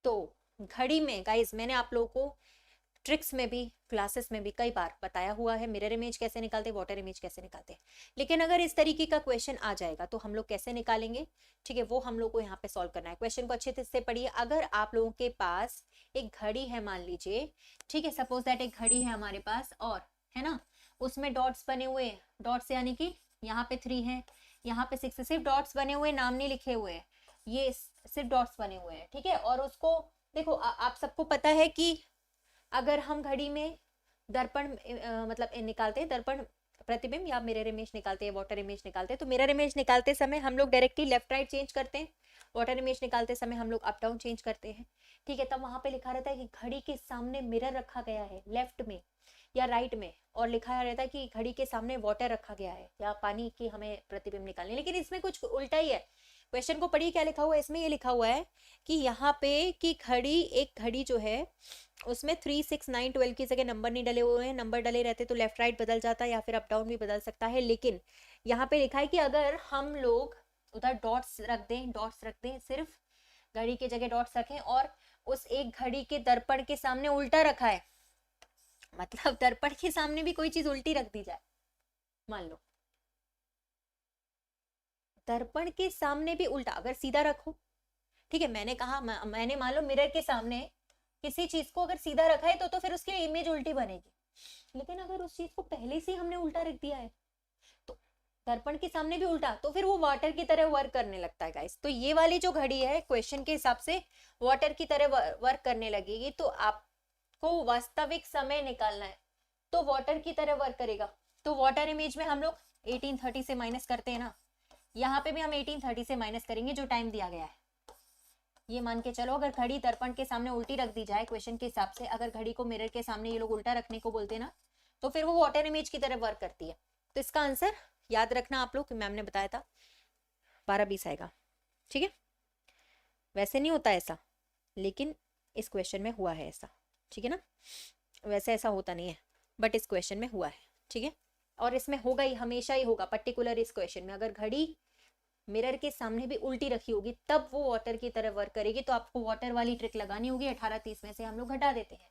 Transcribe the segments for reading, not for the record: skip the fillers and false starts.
तो घड़ी में गाइस मैंने आप लोगों को ट्रिक्स में भी क्लासेस में भी कई बार बताया हुआ है मिरर इमेज कैसे निकालते, वाटर इमेज कैसे निकालते। लेकिन अगर इस तरीके का क्वेश्चन आ जाएगा तो हम लोग कैसे निकालेंगे, ठीक है, वो हम लोग को यहाँ पे सॉल्व करना है। क्वेश्चन को अच्छे से पढ़िए। अगर आप लोगों के पास एक घड़ी है मान लीजिए, ठीक है, सपोज दैट एक घड़ी है हमारे पास और है ना, उसमें डॉट्स बने हुए, डॉट्स यानी कि यहाँ पे 3 है, यहाँ पे 6, सिर्फ डॉट्स बने हुए, नाम नहीं लिखे हुए, ये सिर्फ डॉट्स बने हुए हैं, ठीक है। और उसको देखो आप सबको पता है कि अगर हम घड़ी में दर्पण मतलब निकालते हैं, दर्पण प्रतिबिंब या मिरर इमेज निकालते हैं, वाटर इमेज निकालते हैं, तो मिरर इमेज निकालते समय हम लोग डायरेक्टली लेफ्ट राइट चेंज करते हैं, वाटर इमेज निकालते समय हम लोग अप डाउन चेंज करते हैं, ठीक है। तब वहां पे लिखा रहता है कि घड़ी के सामने मिरर रखा गया है लेफ्ट में या राइट में, और लिखा रहता है कि घड़ी के सामने वाटर रखा गया है या पानी की हमें प्रतिबिंब निकालने। लेकिन इसमें कुछ उल्टा ही है। क्वेश्चन को पढ़िए क्या लिखा हुआ है इसमें। ये लिखा हुआ है कि यहाँ पे कि घड़ी, एक घड़ी जो है उसमें 3, 6, 9, 12 की जगह नंबर नहीं डले हुए हैं। नंबर डले रहते तो लेफ्ट राइट बदल जाता या फिर अप डाउन भी बदल सकता है। लेकिन यहाँ पे लिखा है कि अगर हम लोग उधर डॉट्स रख दें, डॉट्स रख दें, सिर्फ घड़ी की जगह डॉट्स रखें और उस एक घड़ी के दर्पण के सामने उल्टा रखा है, मतलब दर्पण के सामने भी कोई चीज उल्टी रख दी जाए, मान लो दर्पण के सामने भी उल्टा, अगर सीधा रखो, ठीक है, मैंने कहा मैंने मान लो मिरर के सामने किसी चीज को अगर सीधा रखा है तो फिर उसकी इमेज उल्टी बनेगी। लेकिन अगर उस चीज को पहले से हमने उल्टा रख दिया है तो दर्पण के सामने भी उल्टा, तो फिर वो वाटर की तरह वर्क करने लगता है गाइस। तो ये वाली जो घड़ी है क्वेश्चन के हिसाब से वाटर की तरह वर्क करने लगेगी। तो आपको वास्तविक समय निकालना है तो वाटर की तरह वर्क करेगा। तो वाटर इमेज में हम लोग 1830 से माइनस करते हैं ना, यहाँ पे भी हम 1830 से माइनस करेंगे जो टाइम दिया गया है। ये मान के चलो अगर घड़ी दर्पण के सामने उल्टी रख दी जाए क्वेश्चन के हिसाब से, अगर घड़ी को मिरर के सामने ये लोग उल्टा रखने को बोलते हैं ना, तो फिर वो वाटर इमेज की तरह वर्क करती है। तो इसका आंसर याद रखना आप लोग, मैम ने बताया था 12-20 आएगा, ठीक है। वैसे नहीं होता ऐसा, लेकिन इस क्वेश्चन में हुआ है ऐसा, ठीक है ना। वैसे ऐसा होता नहीं है बट इस क्वेश्चन में हुआ है, ठीक है। और इसमें होगा ही, हमेशा ही होगा, पर्टिकुलर इस क्वेश्चन में अगर घड़ी मिरर के सामने भी उल्टी रखी होगी तब वो वाटर की तरह वर्क करेगी। तो आपको वाटर वाली ट्रिक लगानी होगी। 18:30 में से हम लोग घटा देते हैं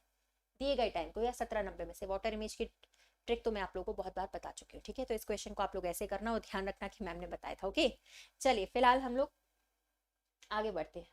दिए गए टाइम को, या 17:90 में से। वाटर इमेज की ट्रिक तो मैं आप लोगों को बहुत बार बता चुकी हूँ, ठीक है। तो इस क्वेश्चन को आप लोग ऐसे करना और ध्यान रखना कि मैम ने बताया था, ओके। चलिए फिलहाल हम लोग आगे बढ़ते हैं।